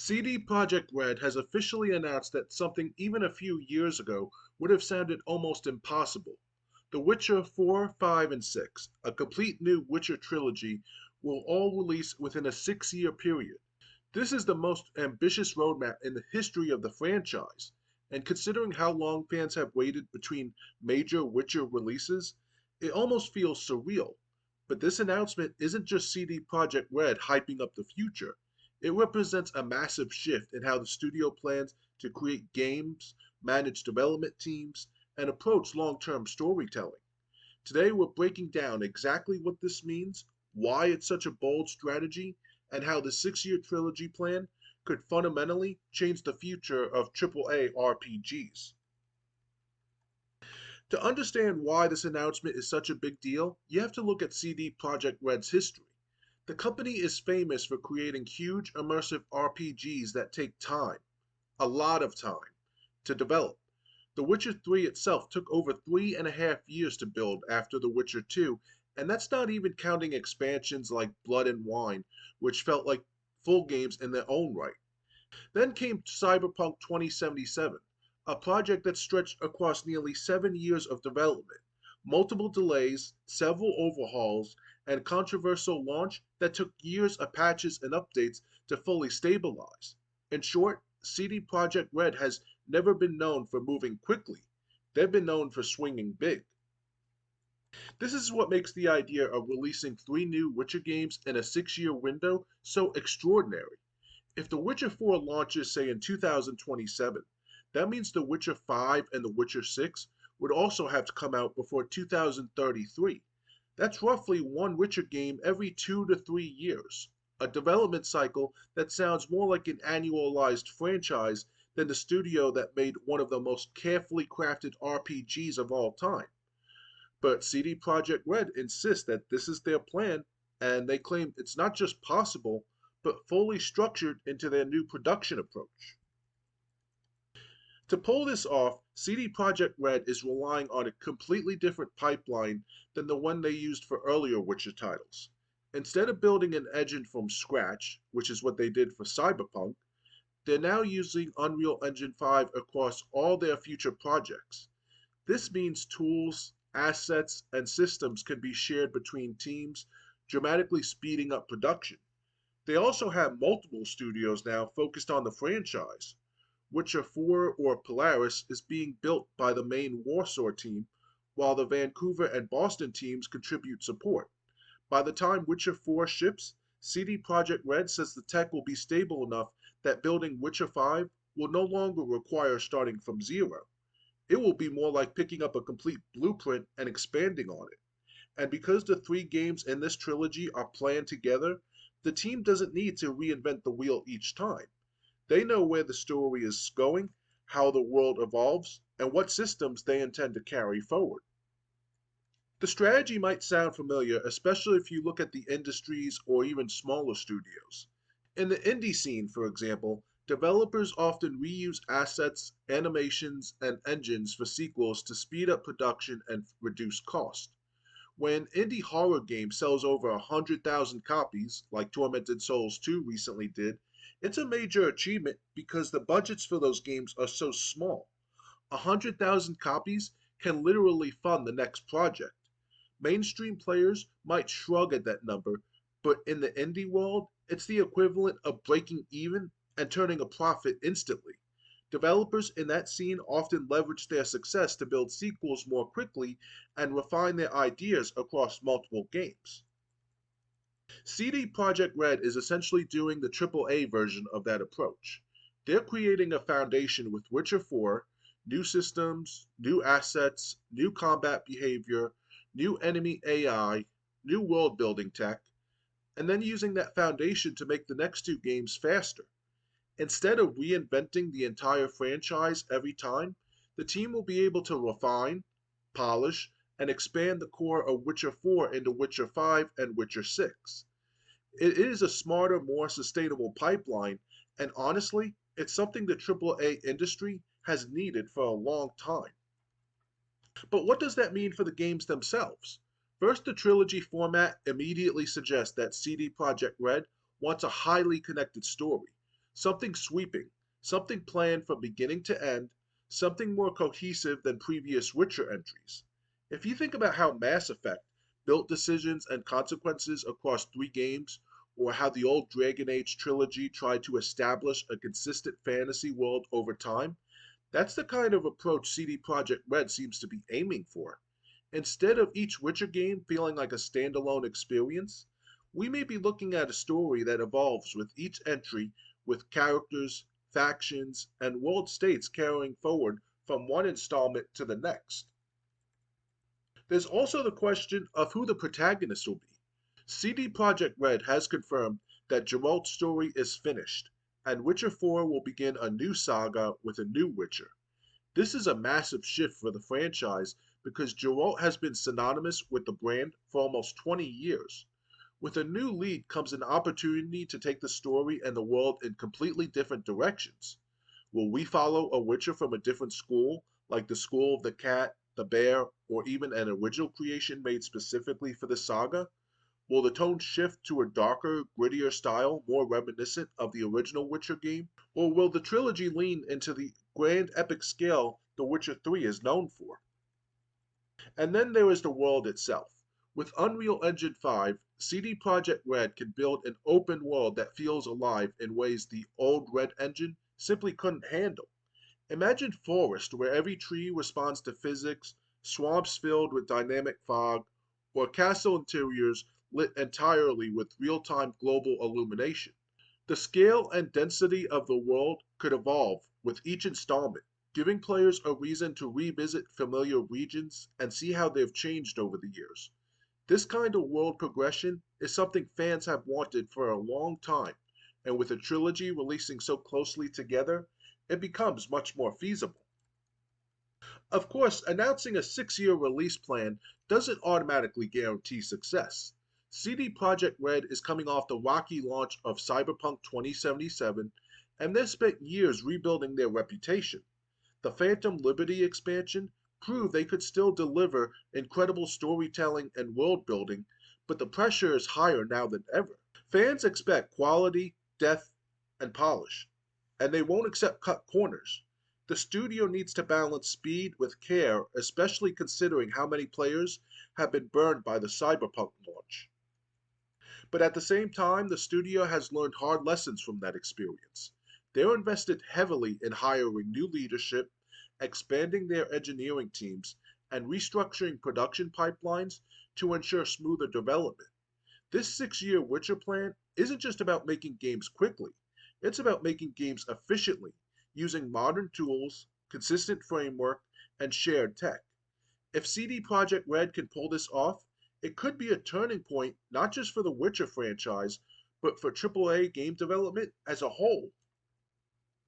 CD Projekt Red has officially announced that something even a few years ago would have sounded almost impossible. The Witcher 4, 5, and 6, a complete new Witcher trilogy, will all release within a 6-year period. This is the most ambitious roadmap in the history of the franchise, and considering how long fans have waited between major Witcher releases, it almost feels surreal. But this announcement isn't just CD Projekt Red hyping up the future. It represents a massive shift in how the studio plans to create games, manage development teams, and approach long term storytelling. Today, we're breaking down exactly what this means, why it's such a bold strategy, and how the 6-year trilogy plan could fundamentally change the future of AAA RPGs. To understand why this announcement is such a big deal, you have to look at CD Projekt Red's history. The company is famous for creating huge immersive RPGs that take time, a lot of time, to develop. The Witcher 3 itself took over 3.5 years to build after The Witcher 2, and that's not even counting expansions like Blood and Wine, which felt like full games in their own right. Then came Cyberpunk 2077, a project that stretched across nearly 7 years of development, multiple delays, several overhauls, and controversial launch that took years of patches and updates to fully stabilize. In short, CD Projekt Red has never been known for moving quickly. They've been known for swinging big. This is what makes the idea of releasing 3 new Witcher games in a 6-year window so extraordinary. If The Witcher 4 launches, say, in 2027, that means The Witcher 5 and The Witcher 6 would also have to come out before 2033. That's roughly one Witcher game every 2 to 3 years, a development cycle that sounds more like an annualized franchise than the studio that made one of the most carefully crafted RPGs of all time. But CD Projekt Red insists that this is their plan, and they claim it's not just possible, but fully structured into their new production approach. To pull this off, CD Projekt Red is relying on a completely different pipeline than the one they used for earlier Witcher titles. Instead of building an engine from scratch, which is what they did for Cyberpunk, they're now using Unreal Engine 5 across all their future projects. This means tools, assets, and systems can be shared between teams, dramatically speeding up production. They also have multiple studios now focused on the franchise. Witcher 4 or Polaris is being built by the main Warsaw team, while the Vancouver and Boston teams contribute support. By the time Witcher 4 ships, CD Projekt Red says the tech will be stable enough that building Witcher 5 will no longer require starting from zero. It will be more like picking up a complete blueprint and expanding on it. And because the 3 games in this trilogy are planned together, the team doesn't need to reinvent the wheel each time. They know where the story is going, how the world evolves, and what systems they intend to carry forward. The strategy might sound familiar, especially if you look at the industries or even smaller studios. In the indie scene, for example, developers often reuse assets, animations, and engines for sequels to speed up production and reduce cost. When indie horror game sells over 100,000 copies, like Tormented Souls 2 recently did, it's a major achievement because the budgets for those games are so small. 100,000 copies can literally fund the next project. Mainstream players might shrug at that number, but in the indie world, it's the equivalent of breaking even and turning a profit instantly. Developers in that scene often leverage their success to build sequels more quickly and refine their ideas across multiple games. CD Projekt Red is essentially doing the AAA version of that approach. They're creating a foundation with Witcher 4, new systems, new assets, new combat behavior, new enemy AI, new world building tech, and then using that foundation to make the next 2 games faster. Instead of reinventing the entire franchise every time, the team will be able to refine, polish, and expand the core of Witcher 4 into Witcher 5 and Witcher 6. It is a smarter, more sustainable pipeline, and honestly, it's something the AAA industry has needed for a long time. But what does that mean for the games themselves? First, the trilogy format immediately suggests that CD Projekt Red wants a highly connected story. something sweeping, something planned from beginning to end, something more cohesive than previous Witcher entries. If you think about how Mass Effect built decisions and consequences across 3 games, or how the old Dragon Age trilogy tried to establish a consistent fantasy world over time, that's the kind of approach CD Projekt Red seems to be aiming for. Instead of each Witcher game feeling like a standalone experience, we may be looking at a story that evolves with each entry, with characters, factions, and world states carrying forward from one installment to the next. There's also the question of who the protagonist will be. CD Projekt Red has confirmed that Geralt's story is finished, and Witcher 4 will begin a new saga with a new Witcher. This is a massive shift for the franchise because Geralt has been synonymous with the brand for almost 20 years. With a new lead comes an opportunity to take the story and the world in completely different directions. Will we follow a Witcher from a different school, like the School of the Cat, the Bear, or even an original creation made specifically for the saga? Will the tone shift to a darker, grittier style more reminiscent of the original Witcher game? Or will the trilogy lean into the grand epic scale The Witcher 3 is known for? And then there is the world itself. With Unreal Engine 5, CD Projekt Red can build an open world that feels alive in ways the old Red engine simply couldn't handle. Imagine forest where every tree responds to physics, swamps filled with dynamic fog, or castle interiors lit entirely with real time global illumination. The scale and density of the world could evolve with each installment, giving players a reason to revisit familiar regions and see how they've changed over the years. This kind of world progression is something fans have wanted for a long time, and with a trilogy releasing so closely together, it becomes much more feasible. Of course, announcing a 6 year release plan doesn't automatically guarantee success. CD Projekt Red is coming off the rocky launch of Cyberpunk 2077, and they've spent years rebuilding their reputation. The Phantom Liberty expansion proved they could still deliver incredible storytelling and world building, but the pressure is higher now than ever. Fans expect quality, depth, and polish, and they won't accept cut corners. The studio needs to balance speed with care, especially considering how many players have been burned by the Cyberpunk launch. But at the same time, the studio has learned hard lessons from that experience. They're invested heavily in hiring new leadership, expanding their engineering teams, and restructuring production pipelines to ensure smoother development. This 6 year Witcher plan isn't just about making games quickly, it's about making games efficiently, using modern tools, consistent framework, and shared tech. If CD Projekt Red can pull this off, it could be a turning point not just for the Witcher franchise, but for AAA game development as a whole.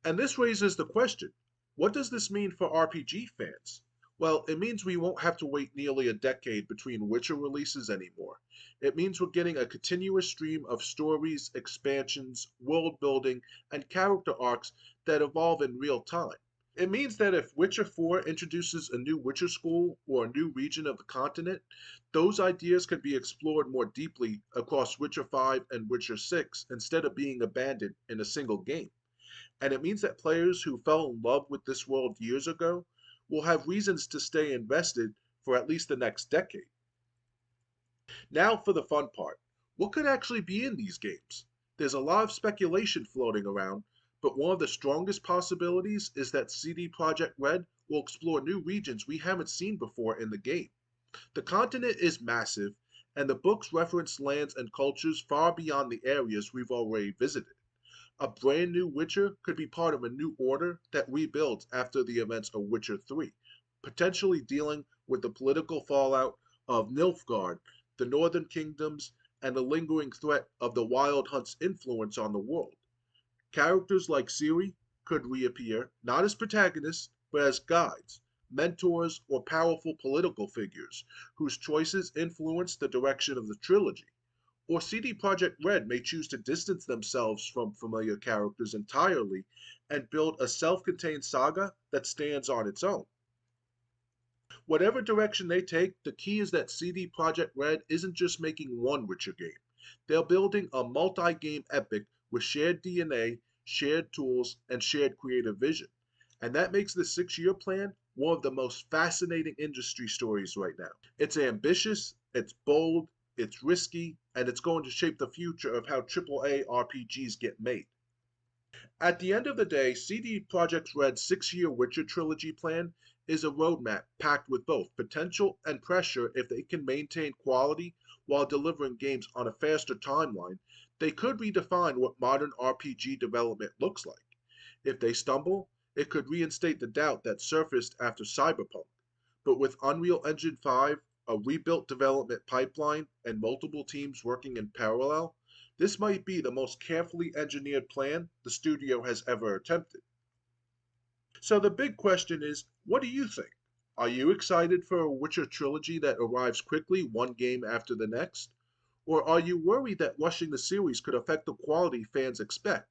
And this raises the question, what does this mean for RPG fans? Well, it means we won't have to wait nearly a decade between Witcher releases anymore. It means we're getting a continuous stream of stories, expansions, world building, and character arcs that evolve in real time. It means that if Witcher 4 introduces a new Witcher school or a new region of the continent, those ideas can be explored more deeply across Witcher 5 and Witcher 6 instead of being abandoned in a single game. And it means that players who fell in love with this world years ago will have reasons to stay invested for at least the next decade. Now for the fun part. What could actually be in these games? There's a lot of speculation floating around, but one of the strongest possibilities is that CD Projekt Red will explore new regions we haven't seen before in the game. The continent is massive, and the books reference lands and cultures far beyond the areas we've already visited. A brand new Witcher could be part of a new order that rebuilds after the events of Witcher 3, potentially dealing with the political fallout of Nilfgaard, the Northern Kingdoms, and the lingering threat of the Wild Hunt's influence on the world. Characters like Ciri could reappear, not as protagonists, but as guides, mentors, or powerful political figures whose choices influence the direction of the trilogy. Or CD Projekt Red may choose to distance themselves from familiar characters entirely and build a self contained saga that stands on its own. Whatever direction they take, the key is that CD Projekt Red isn't just making one Witcher game. They're building a multi game epic with shared DNA, shared tools, and shared creative vision. And that makes the 6 year plan one of the most fascinating industry stories right now. It's ambitious, it's bold, it's risky, and it's going to shape the future of how AAA RPGs get made. At the end of the day, CD Projekt Red's 6 year Witcher trilogy plan is a roadmap packed with both potential and pressure. If they can maintain quality while delivering games on a faster timeline, they could redefine what modern RPG development looks like. If they stumble, it could reinstate the doubt that surfaced after Cyberpunk. But with Unreal Engine 5, a rebuilt development pipeline, and multiple teams working in parallel, this might be the most carefully engineered plan the studio has ever attempted. So the big question is, what do you think? Are you excited for a Witcher trilogy that arrives quickly, one game after the next? Or are you worried that rushing the series could affect the quality fans expect?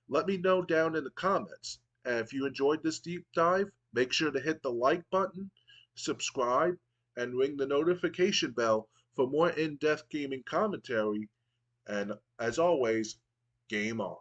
Let me know down in the comments. And if you enjoyed this deep dive, make sure to hit the like button, subscribe, and ring the notification bell for more in depth gaming commentary. And as always, game on.